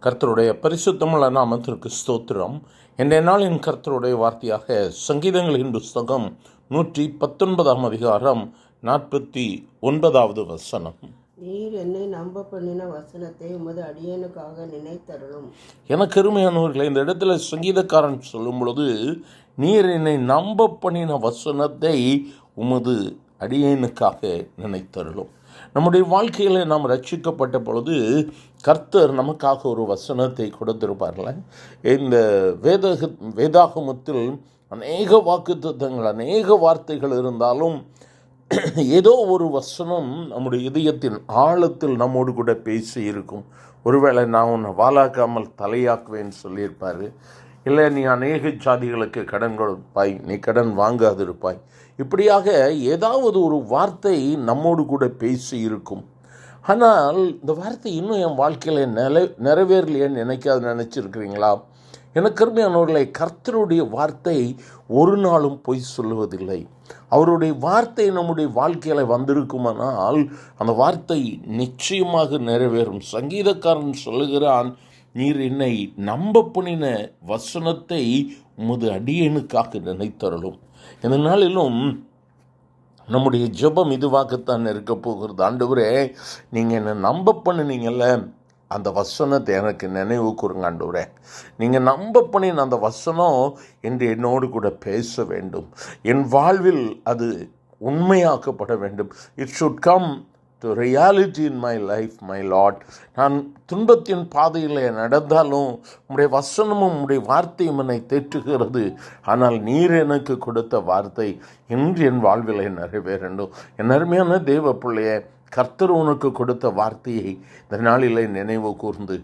கர்த்தருடைய பரிசுத்தமுள்ள நாமத்திற்கு ஸ்தோத்திரம். இன்றைய நாளின் கர்த்தருடைய வார்த்தையாக சங்கீதங்களின் புஸ்தகம் 119 அதிகாரம் 49 வசனம். நீர் என்னை நம்ப பண்ணின வசனத்தை உமது அடியேனுக்காக நினைத்தருளும். எனக்கு அருமையானவர்களே, இந்த இடத்துல சங்கீதக்காரன் சொல்லும் பொழுது, நீர் என்னை நம்ப பண்ணின வசனத்தை உமது அடியேனுக்காக நினைத்தருளும். நம்முடைய வாழ்க்கையில் நாம் ரட்சிக்கப்பட்ட பொழுது கர்த்தர் நமக்காக ஒரு வசனத்தை கொடுத்திருப்பார்கள. இந்த வேதாகமத்தில் அநேக வாக்குத்தத்தங்கள், அநேக வார்த்தைகள் இருந்தாலும் ஏதோ ஒரு வசனம் நம்முடைய இதயத்தின் ஆழத்தில் நம்மோடு கூட பேசி இருக்கும். ஒருவேளை நான் உன்னை வாலாக்காமல் தலையாக்குவேன்னு சொல்லியிருப்பார். இல்லை, நீ அநேக ஜாதிகளுக்கு கடன் கொடுப்பாய், நீ கடன் வாங்காதிருப்பாய். இப்படியாக ஏதாவது ஒரு வார்த்தை நம்மோடு கூட பேசி இருக்கும். ஆனால் இந்த வார்த்தை இன்னும் என் வாழ்க்கையில் நிறைவேறலையேன்னு நினச்சிருக்கிறீங்களா? எனக்கு அருமையானவர்களே, கர்த்தருடைய வார்த்தை ஒரு நாளும் பொய் சொல்லுவதில்லை. அவருடைய வார்த்தை நம்முடைய வாழ்க்கையில் வந்திருக்குமானால் அந்த வார்த்தை நிச்சயமாக நிறைவேறும். சங்கீதக்காரன் சொல்லுகிறான், நீர் என்னை நம்ப பண்ணின வசனத்தை உமது அடியேனுக்காக நினைத்தருளும். இந்த நாளிலும் நம்முடைய ஜெபம் இதுவாகத்தான் இருக்க போகிறது. ஆண்டவரே, நீங்கள் என்னை நம்ப பண்ணினீங்கல்ல, அந்த வசனத்தை எனக்கு நினைவு கூறுங்க ஆண்டவரே. நீங்கள் நம்ப பண்ணின அந்த வசனம் என்று என்னோடு கூட பேச வேண்டும். என் வாழ்வில் அது உண்மையாக்கப்பட வேண்டும். It should come to reality in my life, my Lord. நான் துன்பத்தின் பாதையில் நடந்தாலும் உம்முடைய வசனமும் உம்முடைய வார்த்தையும் என்னை தேற்றுகிறது. ஆனால் நீர் எனக்கு கொடுத்த வார்த்தை இன்று என் வாழ்வில் நிறைவேறணும். என் அருமையான தேவ பிள்ளையே, கர்த்தர் உனக்கு கொடுத்த வார்த்தையை இந்த நாளில் நினைவு கூர்ந்து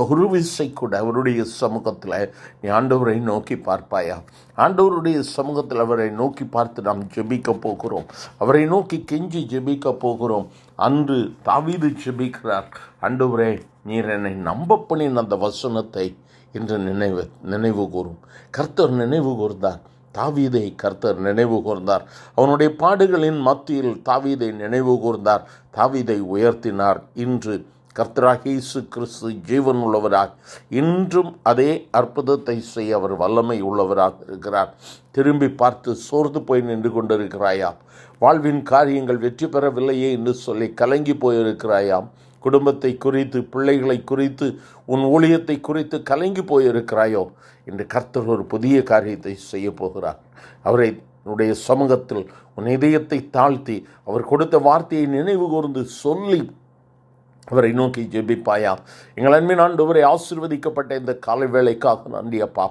ஒரு விசை கூட அவருடைய சமூகத்தில் நீ ஆண்டவரை நோக்கி பார்ப்பாயா? ஆண்டவருடைய சமூகத்தில் அவரை நோக்கி பார்த்து நாம் ஜெபிக்க போகிறோம். அவரை நோக்கி கெஞ்சி ஜெபிக்க போகிறோம். அன்று தாவீது ஜெபிக்கிறார், ஆண்டவரே, நீர் என்னை நம்ப பண்ணின அந்த வசனத்தை என்று நினைவு கூறும். கர்த்தர் நினைவு கூர்ந்தார். தாவீதை கர்த்தர் நினைவு கூர்ந்தார். அவனுடைய பாடுகளின் மத்தியில் தாவீதை நினைவு கூர்ந்தார். தாவீதை உயர்த்தினார். இன்று கர்த்தராகிய இயேசு கிறிஸ்து ஜீவன் உள்ளவராக இன்றும் அதே அற்புதத்தை செய்ய அவர் வல்லமை உள்ளவராக இருக்கிறார். திரும்பி பார்த்து சோர்ந்து போய் நின்று கொண்டிருக்கிறாயா? வாழ்வின் காரியங்கள் வெற்றி பெறவில்லையே என்று சொல்லி கலங்கி போயிருக்கிறாயாம்? குடும்பத்தை குறித்து, பிள்ளைகளை குறித்து, உன் ஊழியத்தை குறித்து கலங்கி போயிருக்கிறாயோ? இன்று கர்த்தர் ஒரு புதிய காரியத்தை செய்ய போகிறார். அவரை உன்னுடைய சமூகத்தில் உன் இதயத்தை தாழ்த்தி அவர் கொடுத்த வார்த்தையை நினைவு கூர்ந்து சொல்லி அவரை நோக்கி ஜெபிப்பாயா? எங்கள் அன்பின் ஆண்டவரை, ஆசீர்வதிக்கப்பட்ட இந்த காலை வேளைக்காக நன்றி அப்பா.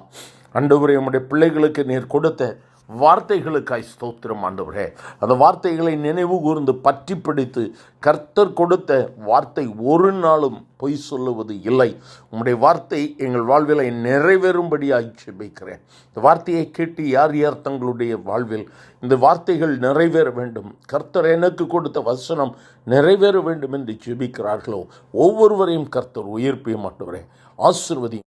ஆண்டவரே, நம்முடைய பிள்ளைகளுக்கு நீர் கொடுத்த வார்த்தைகளுக்காய் ஸ்தோத்திரம் ஆண்டவரே. அந்த வார்த்தைகளை நினைவு கூர்ந்து பற்றி பிடித்து கர்த்தர் கொடுத்த வார்த்தை ஒரு நாளும் பொய் சொல்லுவது இல்லை. உம்முடைய வார்த்தை எங்கள் வாழ்வில் நிறைவேறும்படியாய் ஜெபிக்கிறேன். இந்த வார்த்தையை கேட்டு யார் யார் தங்களுடைய வாழ்வில் இந்த வார்த்தைகள் நிறைவேற வேண்டும், கர்த்தர் எனக்கு கொடுத்த வசனம் நிறைவேற வேண்டும் என்று ஜெபிக்கிறார்களோ ஒவ்வொருவரையும் கர்த்தர் உயிர்ப்பியும் ஆண்டவரே ஆசீர்வதி.